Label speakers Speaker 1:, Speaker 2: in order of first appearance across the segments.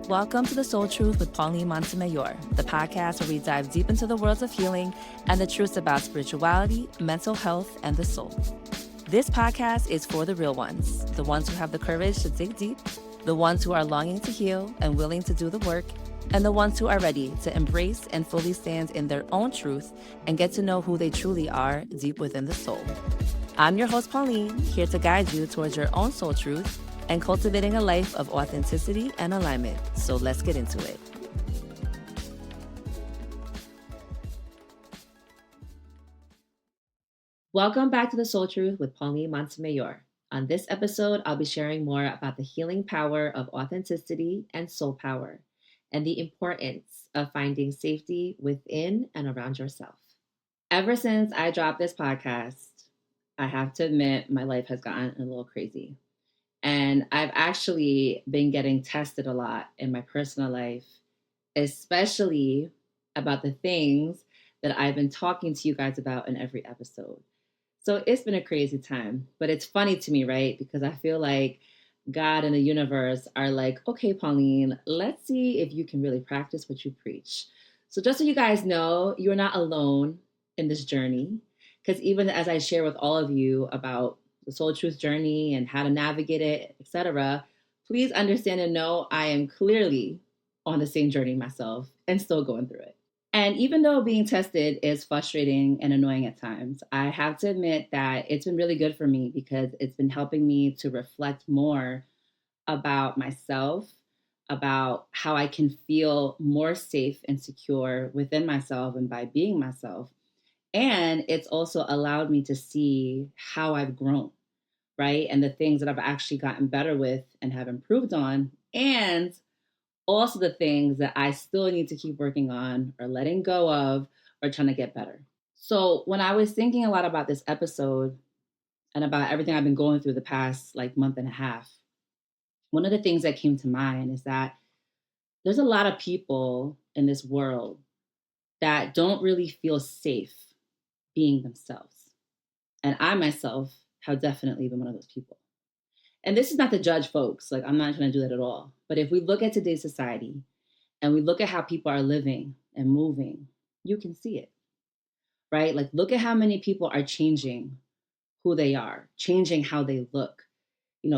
Speaker 1: Welcome to The Soul Truth with Pauline Montemayor, the podcast where we dive deep into the worlds of healing and the truths about spirituality, mental health, and the soul. This podcast is for the real ones, the ones who have the courage to dig deep, the ones who are longing to heal and willing to do the work, and the ones who are ready to embrace and fully stand in their own truth and get to know who they truly are deep within the soul. I'm your host, Pauline, here to guide you towards your own soul truth and cultivating a life of authenticity and alignment. So let's get into it. Welcome back to The Soul Truth with Pauline Montemayor. On this episode, I'll be sharing more about the healing power of authenticity and soul power, and the importance of finding safety within and around yourself. Ever since I dropped this podcast, I have to admit my life has gotten a little crazy. And I've actually been getting tested a lot in my personal life, especially about the things that I've been talking to you guys about in every episode. So it's been a crazy time, but it's funny to me, right? Because I feel like God and the universe are like, okay, Pauline, let's see if you can really practice what you preach. So just so you guys know, you're not alone in this journey, because even as I share with all of you about the soul truth journey and how to navigate it, etc., please understand and know I am clearly on the same journey myself and still going through it. And even though being tested is frustrating and annoying at times, I have to admit that it's been really good for me because it's been helping me to reflect more about myself, about how I can feel more safe and secure within myself and by being myself. And it's also allowed me to see how I've grown, right? And the things that I've actually gotten better with and have improved on, and also the things that I still need to keep working on or letting go of or trying to get better. So when I was thinking a lot about this episode and about everything I've been going through the past month and a half, one of the things that came to mind is that there's a lot of people in this world that don't really feel safe being themselves. And I myself have definitely been one of those people. And this is not to judge folks, I'm not trying to do that at all. But if we look at today's society and we look at how people are living and moving, you can see it, right? Look at how many people are changing who they are, changing how they look,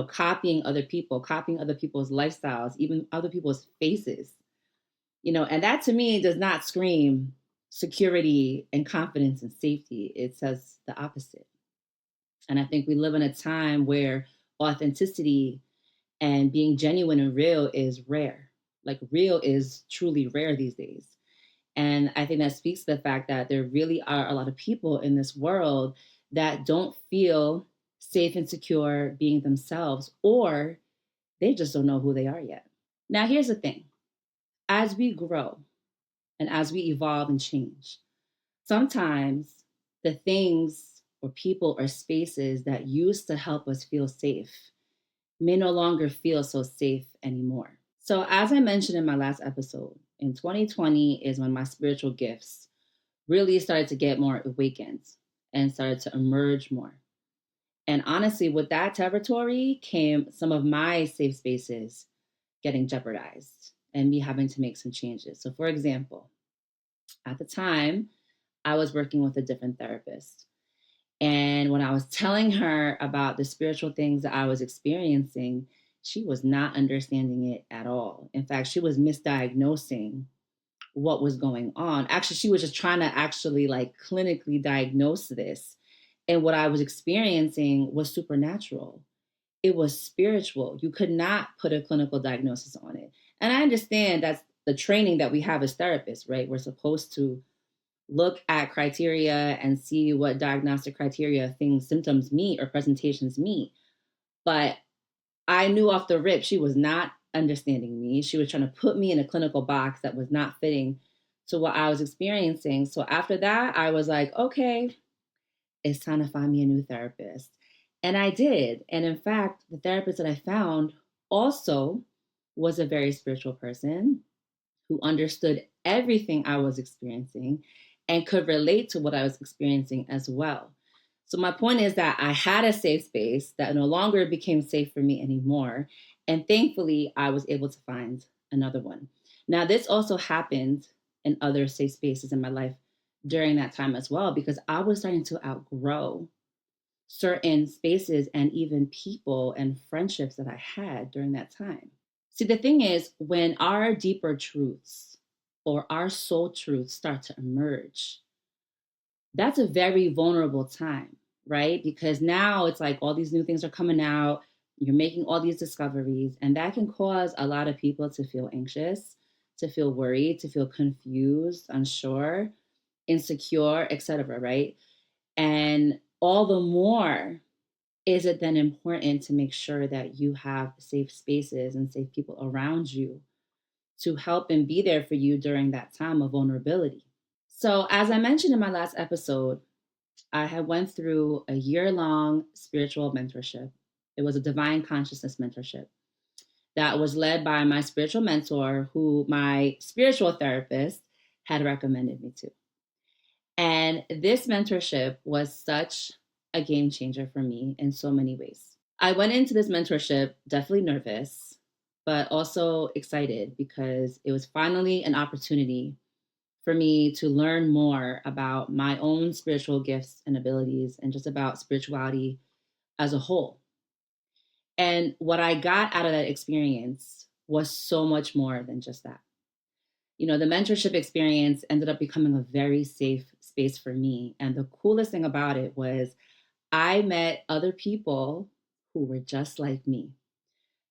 Speaker 1: copying other people, copying other people's lifestyles, even other people's faces, and that to me does not scream security and confidence and safety. It says the opposite. And I think we live in a time where authenticity and being genuine and real is rare. Real is truly rare these days. And I think that speaks to the fact that there really are a lot of people in this world that don't feel safe and secure being themselves, or they just don't know who they are yet. Now, here's the thing. As we grow and as we evolve and change, sometimes the things or people or spaces that used to help us feel safe may no longer feel so safe anymore. So, as I mentioned in my last episode, in 2020 is when my spiritual gifts really started to get more awakened and started to emerge more. And honestly, with that territory came some of my safe spaces getting jeopardized and me having to make some changes. So, for example, at the time, I was working with a different therapist. And when I was telling her about the spiritual things that I was experiencing, she was not understanding it at all. In fact, she was misdiagnosing what was going on. Actually, she was just trying to clinically diagnose this. And what I was experiencing was supernatural. It was spiritual. You could not put a clinical diagnosis on it. And I understand that's the training that we have as therapists, right? We're supposed to look at criteria and see what diagnostic criteria symptoms meet or presentations meet. But I knew off the rip, she was not understanding me. She was trying to put me in a clinical box that was not fitting to what I was experiencing. So after that, I was like, okay, it's time to find me a new therapist. And I did. And in fact, the therapist that I found also was a very spiritual person who understood everything I was experiencing and could relate to what I was experiencing as well. So my point is that I had a safe space that no longer became safe for me anymore.
Speaker 2: And thankfully, I was able to find another one. Now, this also happened in other safe spaces in my life during that time as well, because I was starting to outgrow certain spaces and even people and friendships that I had during that time. See, the thing is, when our deeper truths or our soul truths start to emerge, that's a very vulnerable time, right? Because now it's like all these new things are coming out, you're making all these discoveries, and that can cause a lot of people to feel anxious, to feel worried, to feel confused, unsure, insecure, etc., right? And all the more is it then important to make sure that you have safe spaces and safe people around you to help and be there for you during that time of vulnerability. So, as I mentioned in my last episode, I had went through a year-long spiritual mentorship. It was a divine consciousness mentorship that was led by my spiritual mentor, who my spiritual therapist had recommended me to. And this mentorship was such a game changer for me in so many ways. I went into this mentorship definitely nervous, but also excited because it was finally an opportunity for me to learn more about my own spiritual gifts and abilities and just about spirituality as a whole. And what I got out of that experience was so much more than just that. The mentorship experience ended up becoming a very safe space for me. And the coolest thing about it was I met other people who were just like me.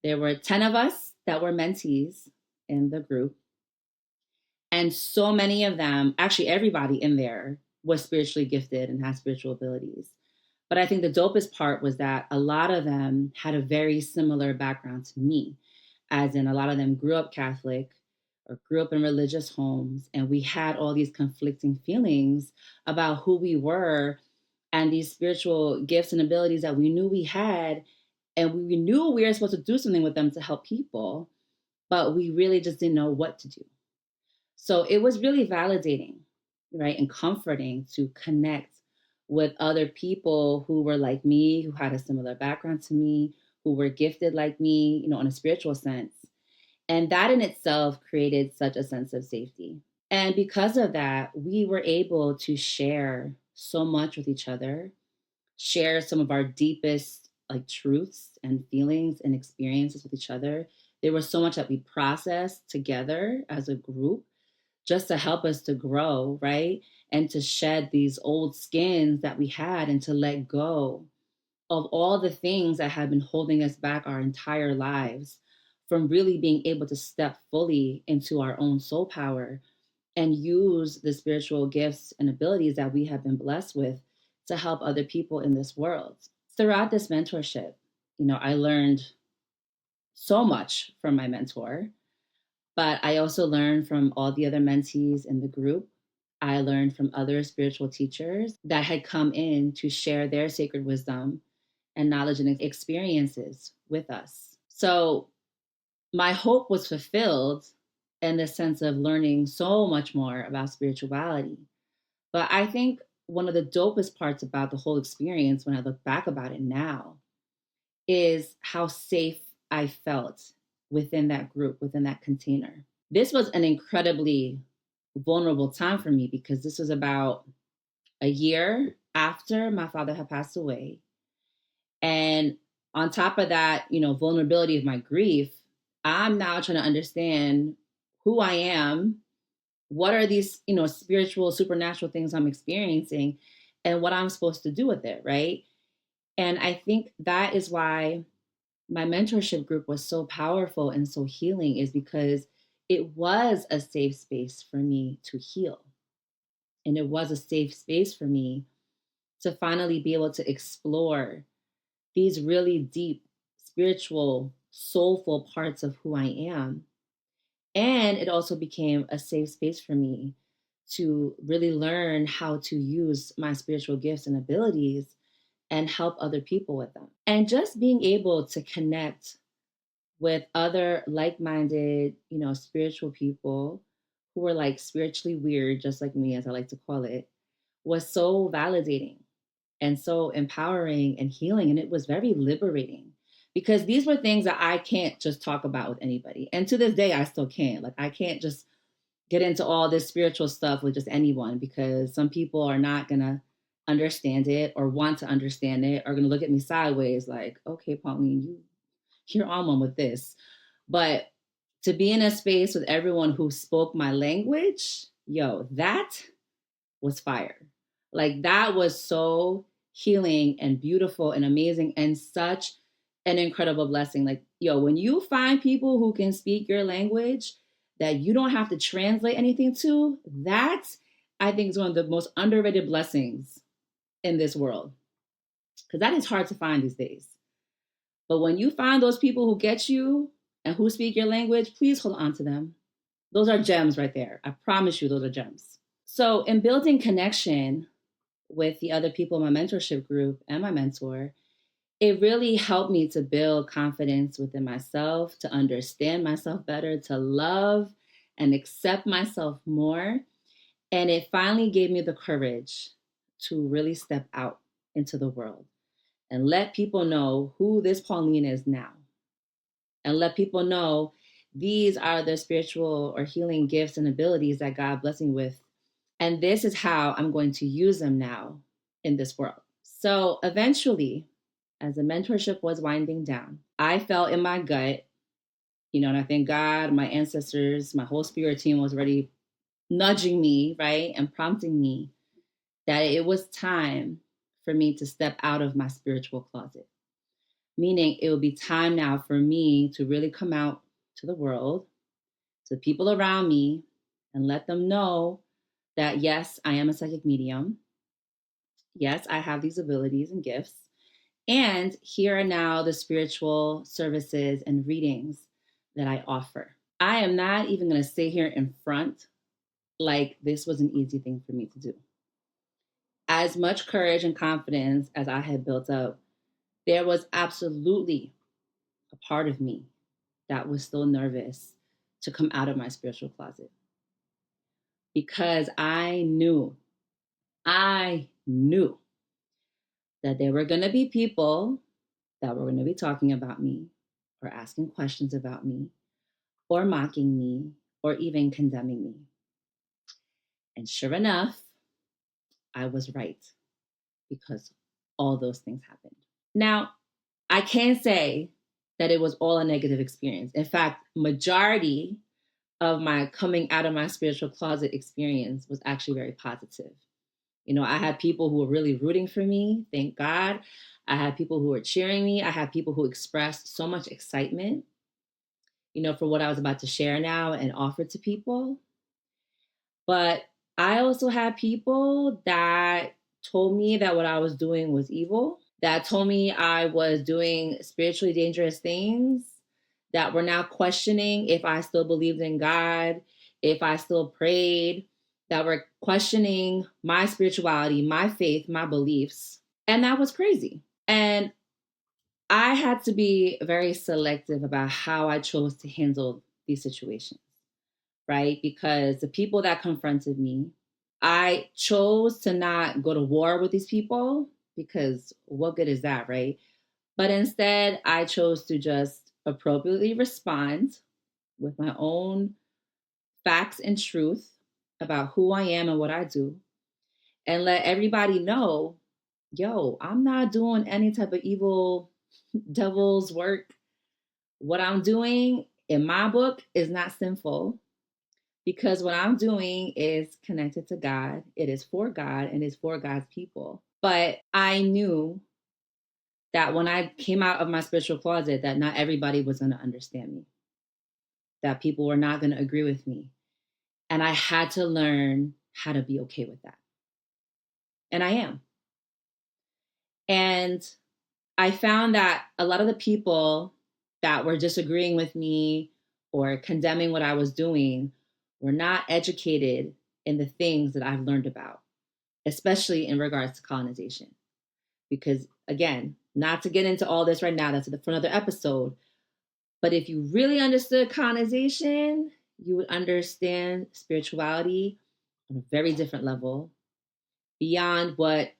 Speaker 2: There were 10 of us that were mentees in the group. And so many of them, actually, everybody in there was spiritually gifted and had spiritual abilities. But I think the dopest part was that a lot of them had a very similar background to me, as in a lot of them grew up Catholic or grew up in religious homes. And we had all these conflicting feelings about who we were and these spiritual gifts and abilities that we knew we had. And we knew we were supposed to do something with them to help people, but we really just didn't know what to do. So it was really validating, right? And comforting to connect with other people who were like me, who had a similar background to me, who were gifted like me, in a spiritual sense. And that in itself created such a sense of safety. And because of that, we were able to share so much with each other, share some of our deepest like truths and feelings and experiences with each other. There was so much that we processed together as a group just to help us to grow, right? And to shed these old skins that we had and to let go of all the things that had been holding us back our entire lives from really being able to step fully into our own soul power and use the spiritual gifts and abilities that we have been blessed with to help other people in this world. Throughout this mentorship, I learned so much from my mentor, but I also learned from all the other mentees in the group. I learned from other spiritual teachers that had come in to share their sacred wisdom and knowledge and experiences with us. So my hope was fulfilled in the sense of learning so much more about spirituality. But I think one of the dopest parts about the whole experience, when I look back about it now, is how safe I felt within that group, within that container. This was an incredibly vulnerable time for me because this was about a year after my father had passed away. And on top of that, vulnerability of my grief, I'm now trying to understand who I am, what are these, spiritual, supernatural things I'm experiencing, and what I'm supposed to do with it, right? And I think that is why my mentorship group was so powerful and so healing, is because it was a safe space for me to heal. And it was a safe space for me to finally be able to explore these really deep, spiritual, soulful parts of who I am. And it also became a safe space for me to really learn how to use my spiritual gifts and abilities and help other people with them. And just being able to connect with other like-minded, spiritual people who were like spiritually weird, just like me, as I like to call it, was so validating and so empowering and healing. And it was very liberating because these were things that I can't just talk about with anybody. And to this day, I still can't. Like, I can't just get into all this spiritual stuff with just anyone because some people are not going to understand it or want to understand it, or going to look at me sideways like, okay, Pauline, you're on one with this. But to be in a space with everyone who spoke my language, yo, that was fire. Like, that was so healing and beautiful and amazing and such an incredible blessing. Like, yo, when you find people who can speak your language that you don't have to translate anything to, that I think is one of the most underrated blessings in this world. Because that is hard to find these days. But when you find those people who get you and who speak your language, please hold on to them. Those are gems right there. I promise you, those are gems. So, in building connection with the other people in my mentorship group and my mentor, it really helped me to build confidence within myself, to understand myself better, to love and accept myself more. And it finally gave me the courage to really step out into the world and let people know who this Pauline is now, and let people know these are the spiritual or healing gifts and abilities that God blessed me with. And this is how I'm going to use them now in this world. So eventually, as the mentorship was winding down, I felt in my gut, and I thank God, my ancestors, my whole spirit team was already nudging me, right, and prompting me that it was time for me to step out of my spiritual closet. Meaning it would be time now for me to really come out to the world, to the people around me, and let them know that yes, I am a psychic medium. Yes, I have these abilities and gifts. And here are now the spiritual services and readings that I offer. I am not even going to stay here in front like this was an easy thing for me to do. As much courage and confidence as I had built up, there was absolutely a part of me that was still nervous to come out of my spiritual closet because I knew that there were going to be people that were going to be talking about me or asking questions about me or mocking me or even condemning me. And sure enough, I was right because all those things happened. Now, I can't say that it was all a negative experience. In fact, majority of my coming out of my spiritual closet experience was actually very positive. I had people who were really rooting for me, thank God. I had people who were cheering me. I had people who expressed so much excitement, for what I was about to share now and offer to people. But I also had people that told me that what I was doing was evil, that told me I was doing spiritually dangerous things, that were now questioning if I still believed in God, if I still prayed, that were questioning my spirituality, my faith, my beliefs. And that was crazy. And I had to be very selective about how I chose to handle these situations, right? Because the people that confronted me, I chose to not go to war with these people because what good is that, right? But instead, I chose to just appropriately respond with my own facts and truth about who I am and what I do, and let everybody know, yo, I'm not doing any type of evil devil's work. What I'm doing in my book is not sinful because what I'm doing is connected to God. It is for God and it's for God's people. But I knew that when I came out of my spiritual closet, that not everybody was going to understand me, that people were not going to agree with me. And I had to learn how to be okay with that. And I am. And I found that a lot of the people that were disagreeing with me or condemning what I was doing were not educated in the things that I've learned about, especially in regards to colonization. Because again, not to get into all this right now, that's for another episode. But if you really understood colonization, you would understand spirituality on a very different level beyond what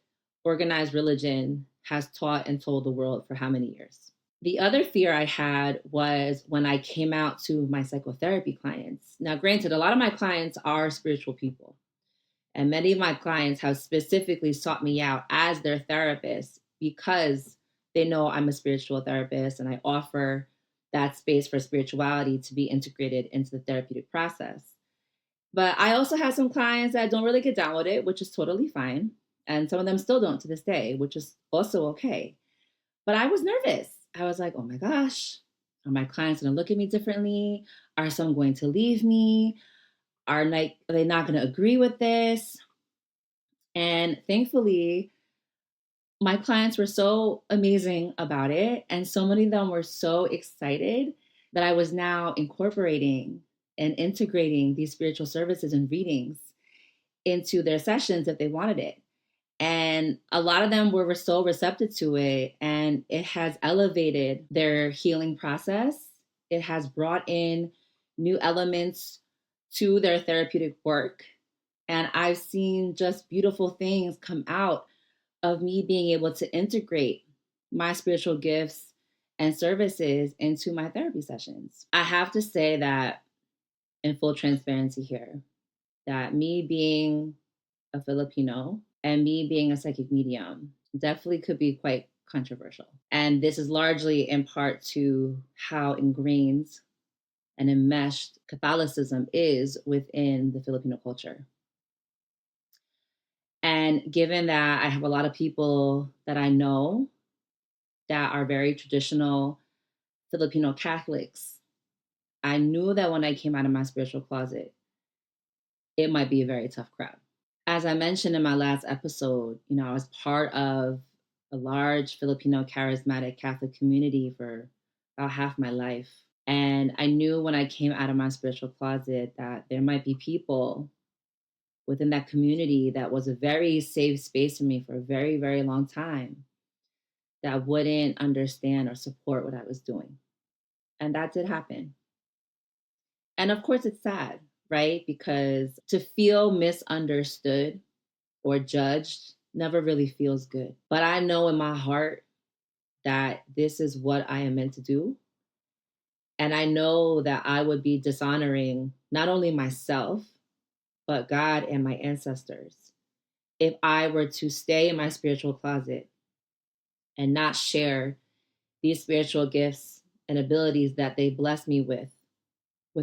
Speaker 2: organized religion has taught and told the world for how many years.
Speaker 1: The other fear I had was when I came out to my psychotherapy clients. Now, granted, a lot of my clients are spiritual people, and many of my clients have specifically sought me out as their therapist because they know I'm a spiritual therapist and I offer that space for spirituality to be integrated into the therapeutic process. But I also have some clients that don't really get down with it, which is totally fine. And some of them still don't to this day, which is also okay. But I was nervous. I was like, oh my gosh, are my clients going to look at me differently? Are some going to leave me? Are they not going to agree with this? And thankfully, my clients were so amazing about it. And so many of them were so excited that I was now incorporating and integrating these spiritual services and readings into their sessions if they wanted it. And a lot of them were so receptive to it, and it has elevated their healing process. It has brought in new elements to their therapeutic work. And I've seen just beautiful things come out of me being able to integrate my spiritual gifts and services into my therapy sessions. I have to say that, in full transparency here, that me being a Filipino and me being a psychic medium definitely could be quite controversial. And this is largely in part to how ingrained and enmeshed Catholicism is within the Filipino culture. And given that I have a lot of people that I know that are very traditional Filipino Catholics, I knew that when I came out of my spiritual closet, it might be a very tough crowd. As I mentioned in my last episode, I was part of a large Filipino charismatic Catholic community for about half my life. And I knew when I came out of my spiritual closet that there might be people within that community that was a very safe space for me for a very, very long time that wouldn't understand or support what I was doing. And that did happen. And of course, it's sad, right? Because to feel misunderstood or judged never really feels good. But I know in my heart that this is what I am meant to do. And I know that I would be dishonoring not only myself, but God and my ancestors if I were to stay in my spiritual closet and not share these spiritual gifts and abilities that they bless me with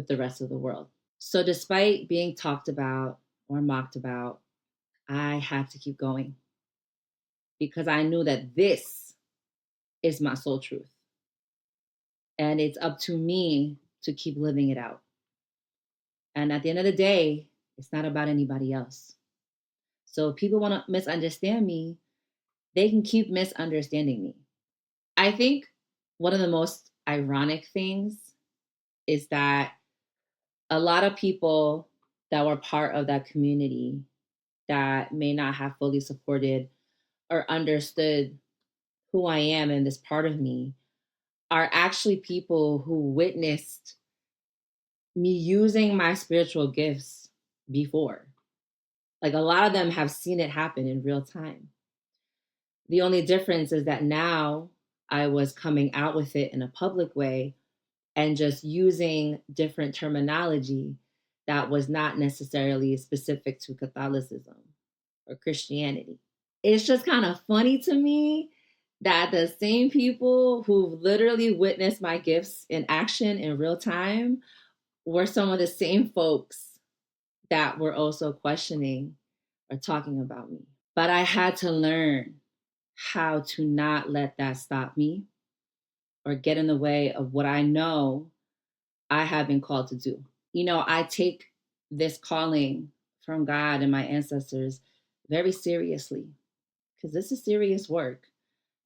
Speaker 1: the rest of the world. So, despite being talked about or mocked about, I had to keep going because I knew that this is my soul truth. And it's up to me to keep living it out. And at the end of the day, it's not about anybody else. So if people want to misunderstand me, they can keep misunderstanding me. I think one of the most ironic things is that a lot of people that were part of that community that may not have fully supported or understood who I am and this part of me are actually people who witnessed me using my spiritual gifts before. Like a lot of them have seen it happen in real time. The only difference is that now I was coming out with it in a public way and just using different terminology that was not necessarily specific to Catholicism or Christianity. It's just kind of funny to me that the same people who literally witnessed my gifts in action in real time were some of the same folks that were also questioning or talking about me. But I had to learn how to not let that stop me or get in the way of what I know I have been called to do. I take this calling from God and my ancestors very seriously because this is serious work.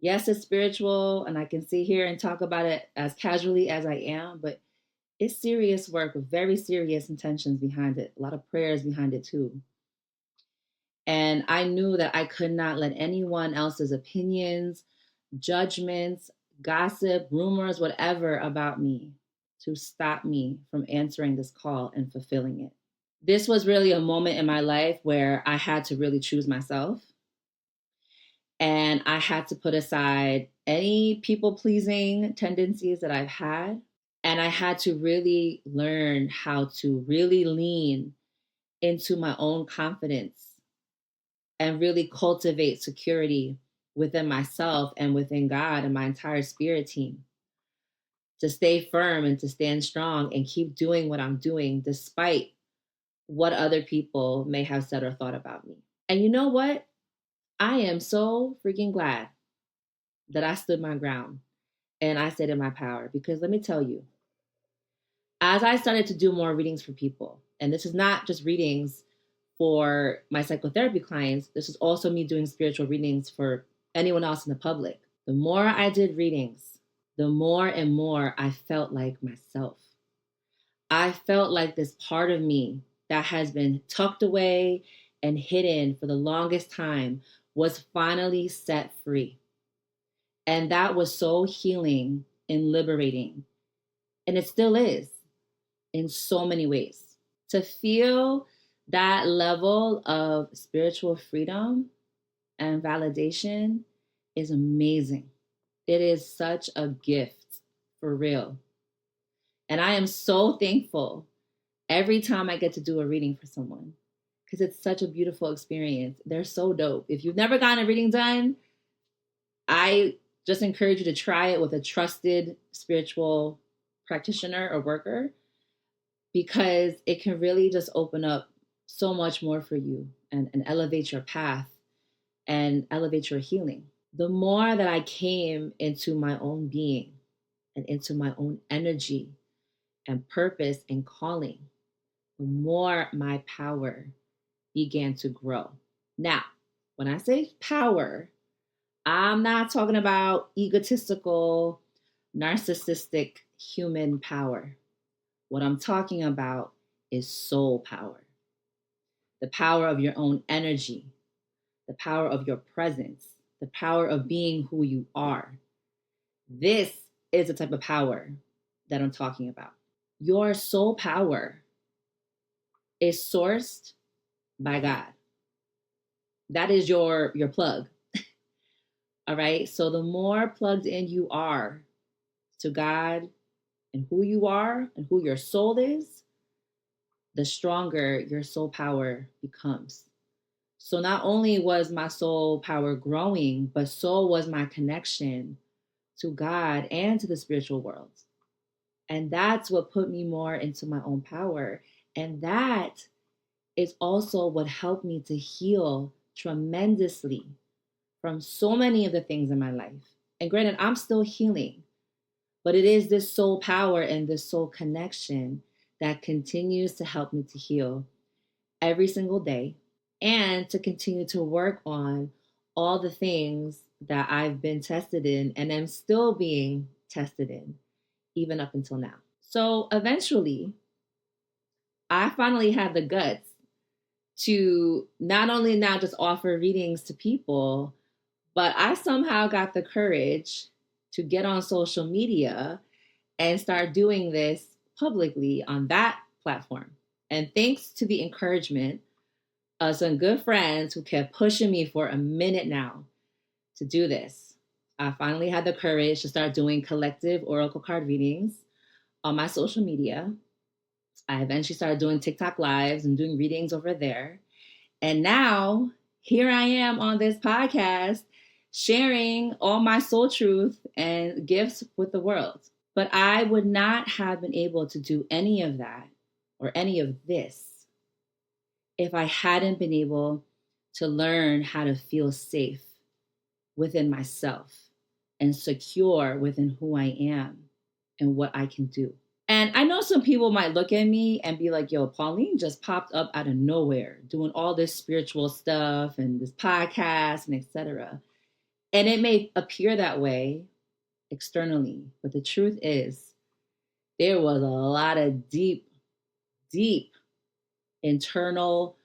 Speaker 1: Yes, it's spiritual, and I can sit here and talk about it as casually as I am, but it's serious work with very serious intentions behind it, a lot of prayers behind it too. And I knew that I could not let anyone else's opinions, judgments, gossip, rumors, whatever about me to stop me from answering this call and fulfilling it. This was really a moment in my life where I had to really choose myself. And I had to put aside any people pleasing tendencies that I've had. And I had to really learn how to really lean into my own confidence and really cultivate security within myself and within God and my entire spirit team to stay firm and to stand strong and keep doing what I'm doing despite what other people may have said or thought about me. And you know what? I am so freaking glad that I stood my ground and I stayed in my power because let me tell you, as I started to do more readings for people, and this is not just readings for my psychotherapy clients, this is also me doing spiritual readings for anyone else in the public. The more I did readings, the more and more I felt like myself. I felt like this part of me that has been tucked away and hidden for the longest time was finally set free. And that was so healing and liberating. And it still is in so many ways. To feel that level of spiritual freedom and validation is amazing. It is such a gift for real. And I am so thankful every time I get to do a reading for someone because it's such a beautiful experience. They're so dope. If you've never gotten a reading done, I just encourage you to try it with a trusted spiritual practitioner or worker because it can really just open up so much more for you and elevate your path and elevate your healing. The more that I came into my own being and into my own energy and purpose and calling, the more my power began to grow. Now, when I say power, I'm not talking about egotistical, narcissistic human power. What I'm talking about is soul power, the power of your own energy, the power of your presence, the power of being who you are. This is the type of power that I'm talking about. Your soul power is sourced by God. That is your plug. All right. So the more plugged in you are to God and who you are and who your soul is, the stronger your soul power becomes. So not only was my soul power growing, but so was my connection to God and to the spiritual world. And that's what put me more into my own power. And that is also what helped me to heal tremendously from so many of the things in my life. And granted, I'm still healing, but it is this soul power and this soul connection that continues to help me to heal every single day and to continue to work on all the things that I've been tested in and am still being tested in, even up until now. So eventually, I finally had the guts to not only now just offer readings to people, but I somehow got the courage to get on social media and start doing this publicly on that platform. And thanks to the encouragement of some good friends who kept pushing me for a minute now to do this, I finally had the courage to start doing collective oracle card readings on my social media. I eventually started doing TikTok lives and doing readings over there. And now here I am on this podcast sharing all my soul truth and gifts with the world. But I would not have been able to do any of that or any of this if I hadn't been able to learn how to feel safe within myself and secure within who I am and what I can do. And I know some people might look at me and be like, yo, Pauline just popped up out of nowhere doing all this spiritual stuff and this podcast and etc. And it may appear that way externally, but the truth is there was a lot of deep, deep internal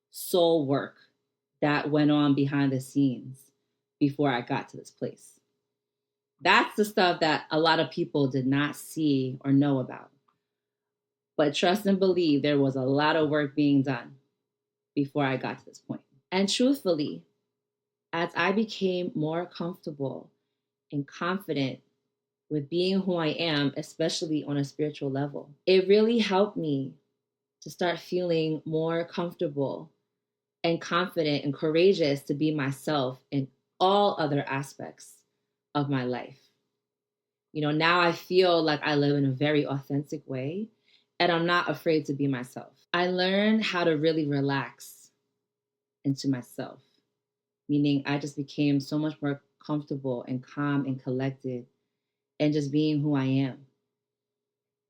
Speaker 1: soul work that went on behind the scenes before I got to this place. That's the stuff that a lot of people did not see or know about. But trust and believe there was a lot of work being done before I got to this point. And truthfully, as I became more comfortable and confident with being who I am, especially on a spiritual level. It really helped me to start feeling more comfortable and confident and courageous to be myself in all other aspects of my life. Now I feel like I live in a very authentic way and I'm not afraid to be myself. I learned how to really relax into myself, meaning I just became so much more comfortable and calm and collected and just being who I am.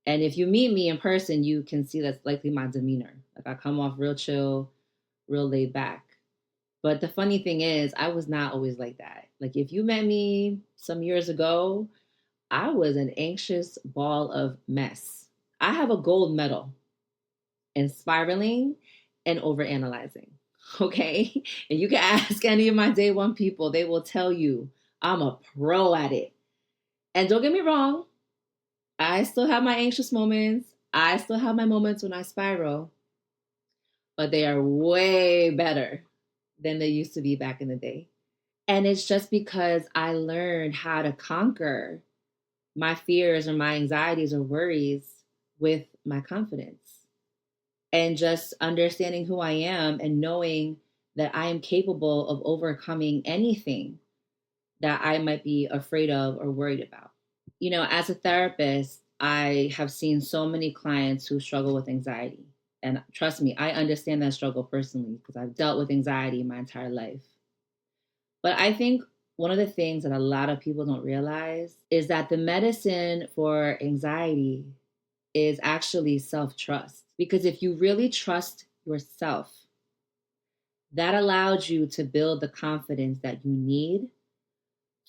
Speaker 1: And if you meet me in person, you can see that's likely my demeanor. Like I come off real chill, real laid back. But the funny thing is, I was not always like that. Like if you met me some years ago, I was an anxious ball of mess. I have a gold medal in spiraling and overanalyzing. Okay. And you can ask any of my day one people, they will tell you I'm a pro at it. And don't get me wrong, I still have my anxious moments. I still have my moments when I spiral, but they are way better than they used to be back in the day. And it's just because I learned how to conquer my fears or my anxieties or worries with my confidence and just understanding who I am and knowing that I am capable of overcoming anything that I might be afraid of or worried about. As a therapist, I have seen so many clients who struggle with anxiety. And trust me, I understand that struggle personally because I've dealt with anxiety my entire life. But I think one of the things that a lot of people don't realize is that the medicine for anxiety is actually self trust. Because if you really trust yourself, that allows you to build the confidence that you need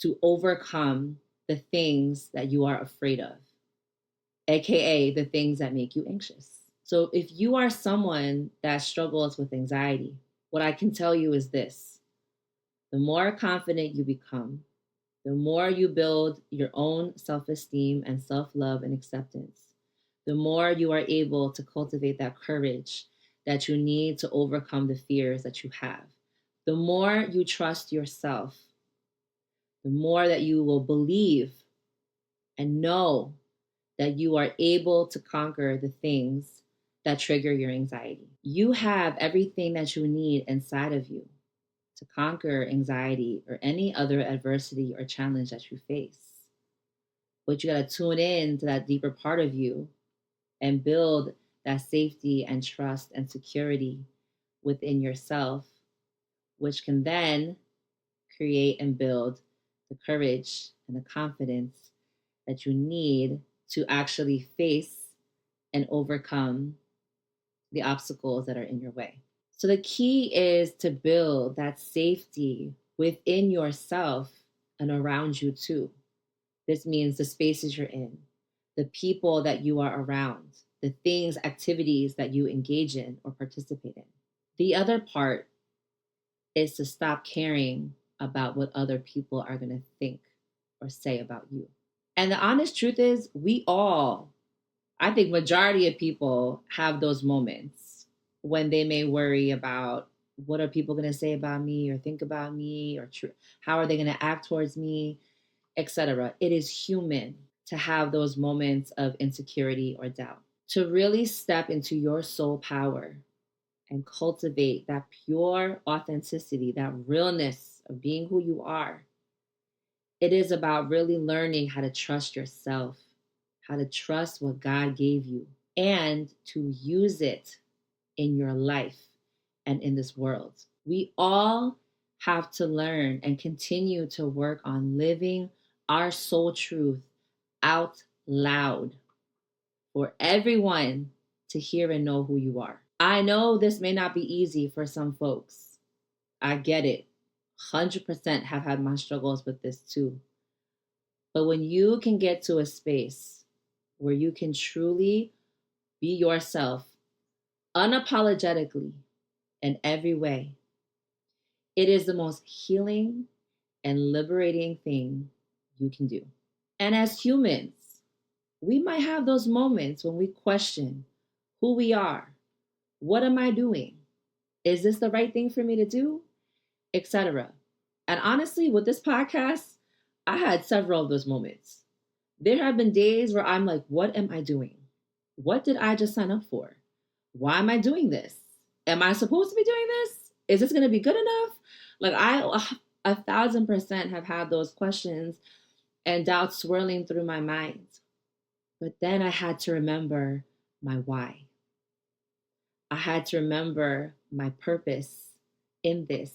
Speaker 1: to overcome the things that you are afraid of, AKA the things that make you anxious. So if you are someone that struggles with anxiety, what I can tell you is this: the more confident you become, the more you build your own self esteem and self love and acceptance, the more you are able to cultivate that courage that you need to overcome the fears that you have. The more you trust yourself, the more that you will believe and know that you are able to conquer the things that trigger your anxiety. You have everything that you need inside of you to conquer anxiety or any other adversity or challenge that you face. But you got to tune in to that deeper part of you and build that safety and trust and security within yourself, which can then create and build the courage and the confidence that you need to actually face and overcome the obstacles that are in your way. So the key is to build that safety within yourself and around you too. This means the spaces you're in, the people that you are around, the things, activities that you engage in or participate in. The other part is to stop caring about what other people are going to think or say about you. And the honest truth is, I think majority of people have those moments when they may worry about what are people going to say about me or think about me or how are they going to act towards me, etc. It is human to have those moments of insecurity or doubt. To really step into your soul power and cultivate that pure authenticity, that realness of being who you are, it is about really learning how to trust yourself, how to trust what God gave you, and to use it in your life and in this world. We all have to learn and continue to work on living our soul truth out loud for everyone to hear and know who you are. I know this may not be easy for some folks. I get it. 100% have had my struggles with this too. But when you can get to a space where you can truly be yourself unapologetically in every way, it is the most healing and liberating thing you can do. And as humans, we might have those moments when we question who we are. What am I doing? Is this the right thing for me to do? Etc. And honestly, with this podcast, I had several of those moments. There have been days where I'm like, what am I doing? What did I just sign up for? Why am I doing this? Am I supposed to be doing this? Is this going to be good enough? Like, I 1,000% have had those questions and doubts swirling through my mind. But then I had to remember my why. I had to remember my purpose in this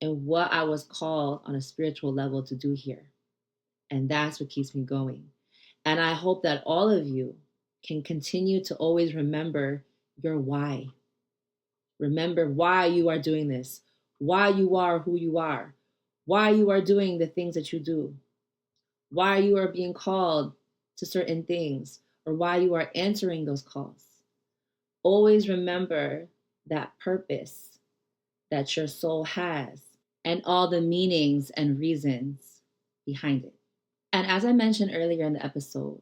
Speaker 1: and what I was called on a spiritual level to do here. And that's what keeps me going. And I hope that all of you can continue to always remember your why. Remember why you are doing this, why you are who you are, why you are doing the things that you do, why you are being called to certain things, or why you are answering those calls. Always remember that purpose that your soul has and all the meanings and reasons behind it. And as I mentioned earlier in the episode,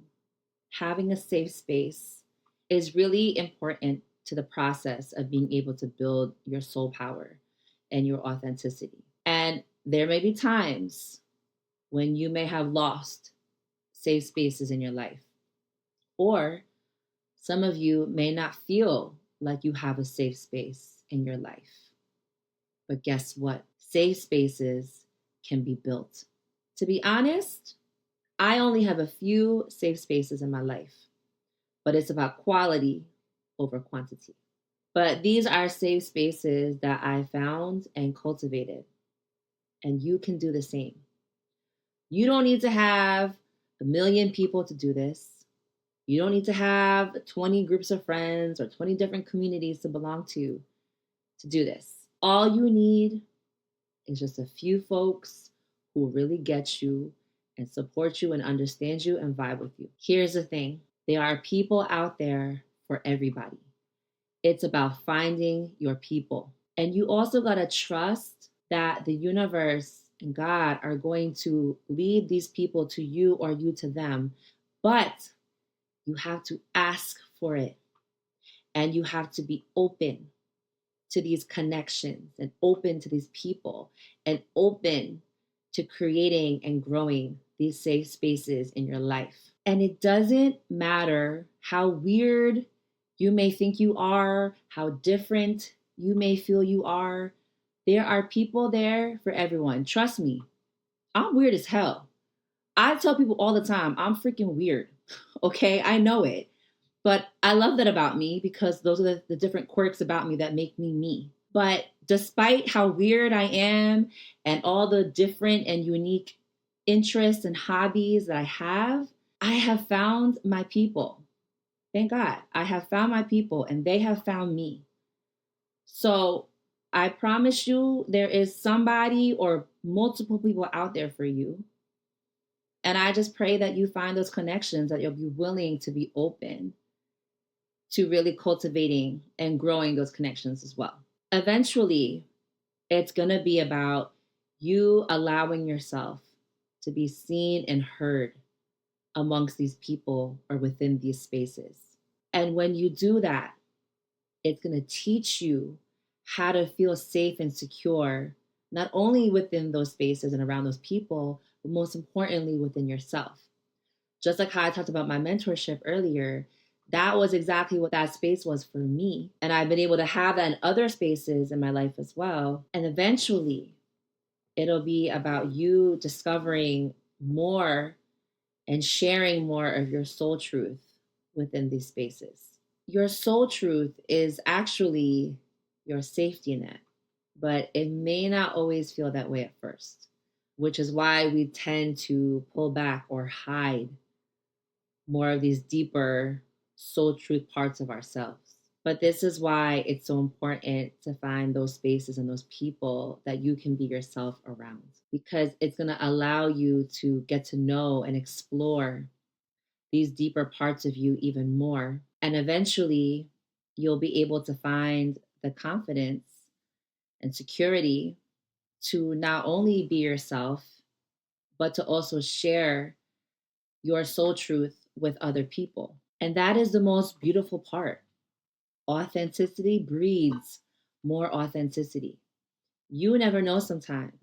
Speaker 1: having a safe space is really important to the process of being able to build your soul power and your authenticity. And there may be times when you may have lost safe spaces in your life, or some of you may not feel like you have a safe space in your life. But guess what? Safe spaces can be built. To be honest, I only have a few safe spaces in my life, but it's about quality over quantity. But these are safe spaces that I found and cultivated, and you can do the same. You don't need to have a million people to do this. You don't need to have 20 groups of friends or 20 different communities to belong to do this. All you need is just a few folks who really get you and support you and understand you and vibe with you. Here's the thing, there are people out there for everybody. It's about finding your people. And you also got to trust that the universe and God are going to lead these people to you or you to them. But you have to ask for it. And you have to be open to these connections and open to these people and open to creating and growing these safe spaces in your life. And it doesn't matter how weird you may think you are, how different you may feel you are. There are people there for everyone. Trust me, I'm weird as hell. I tell people all the time, I'm freaking weird. Okay, I know it. But I love that about me because those are the different quirks about me that make me me. But despite how weird I am and all the different and unique interests and hobbies that I have found my people. Thank God. I have found my people and they have found me. So I promise you, there is somebody or multiple people out there for you. And I just pray that you find those connections, that you'll be willing to be open to really cultivating and growing those connections as well. Eventually, it's going to be about you allowing yourself to be seen and heard amongst these people or within these spaces. And when you do that, it's going to teach you how to feel safe and secure, not only within those spaces and around those people, but most importantly within yourself. Just like how I talked about my mentorship earlier, that was exactly what that space was for me. And I've been able to have that in other spaces in my life as well. And eventually, it'll be about you discovering more and sharing more of your soul truth within these spaces. Your soul truth is actually your safety net, but it may not always feel that way at first, which is why we tend to pull back or hide more of these deeper soul truth parts of ourselves. But this is why it's so important to find those spaces and those people that you can be yourself around, because it's going to allow you to get to know and explore these deeper parts of you even more. And eventually, you'll be able to find the confidence and security to not only be yourself, but to also share your soul truth with other people. And that is the most beautiful part. Authenticity breeds more authenticity. You never know sometimes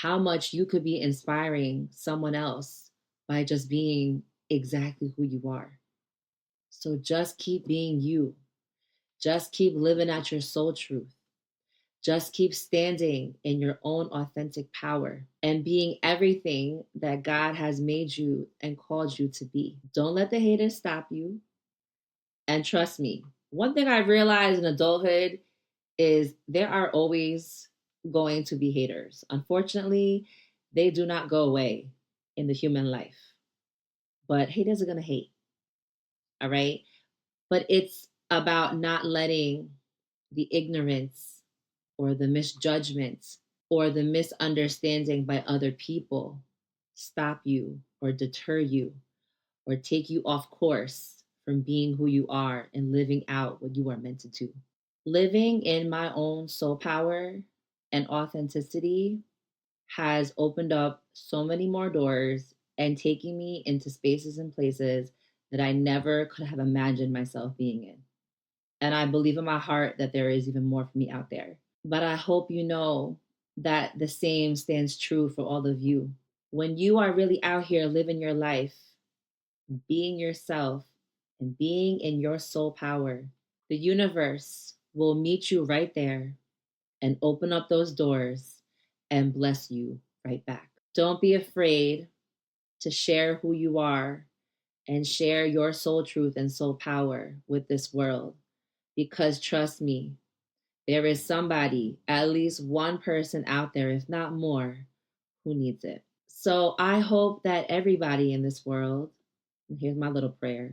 Speaker 1: how much you could be inspiring someone else by just being exactly who you are. So just keep being you. Just keep living at your soul truth. Just keep standing in your own authentic power and being everything that God has made you and called you to be. Don't let the haters stop you. And trust me, one thing I realized in adulthood is there are always going to be haters. Unfortunately, they do not go away in the human life, but haters are going to hate. All right. But it's about not letting the ignorance or the misjudgment or the misunderstanding by other people stop you or deter you or take you off course from being who you are and living out what you are meant to do. Living in my own soul power and authenticity has opened up so many more doors and taking me into spaces and places that I never could have imagined myself being in. And I believe in my heart that there is even more for me out there. But I hope you know that the same stands true for all of you. When you are really out here living your life, being yourself, and being in your soul power, the universe will meet you right there and open up those doors and bless you right back. Don't be afraid to share who you are and share your soul truth and soul power with this world. Because trust me, there is somebody, at least one person out there, if not more, who needs it. So I hope that everybody in this world, and here's my little prayer,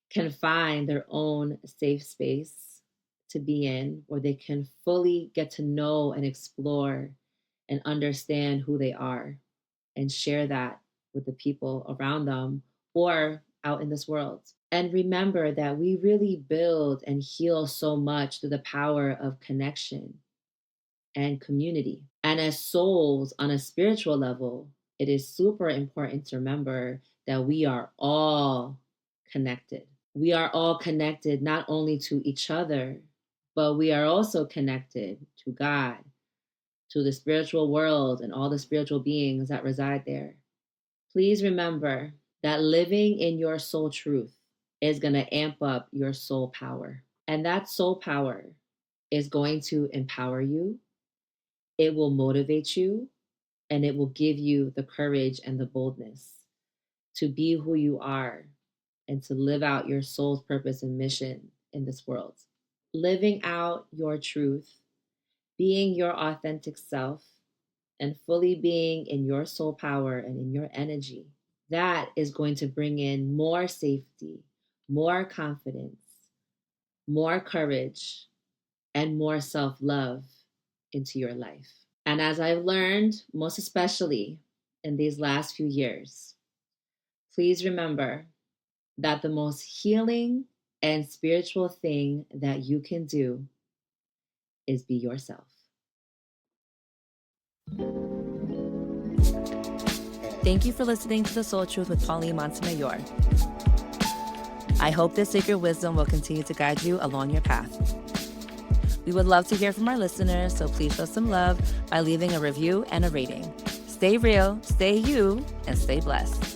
Speaker 1: can find their own safe space to be in where they can fully get to know and explore and understand who they are and share that with the people around them or out in this world. And remember that we really build and heal so much through the power of connection and community. And as souls on a spiritual level, it is super important to remember that we are all connected. We are all connected not only to each other, but we are also connected to God, to the spiritual world, and all the spiritual beings that reside there. Please remember that living in your soul truth is going to amp up your soul power. And that soul power is going to empower you, it will motivate you, and it will give you the courage and the boldness to be who you are and to live out your soul's purpose and mission in this world. Living out your truth, being your authentic self, and fully being in your soul power and in your energy, that is going to bring in more safety, more confidence, more courage, and more self love into your life. And as I've learned, most especially in these last few years, please remember that the most healing and spiritual thing that you can do is be yourself. Thank you for listening to The Soul Truth with Pauline Montemayor. I hope this sacred wisdom will continue to guide you along your path. We would love to hear from our listeners, so please show some love by leaving a review and a rating. Stay real, stay you, and stay blessed.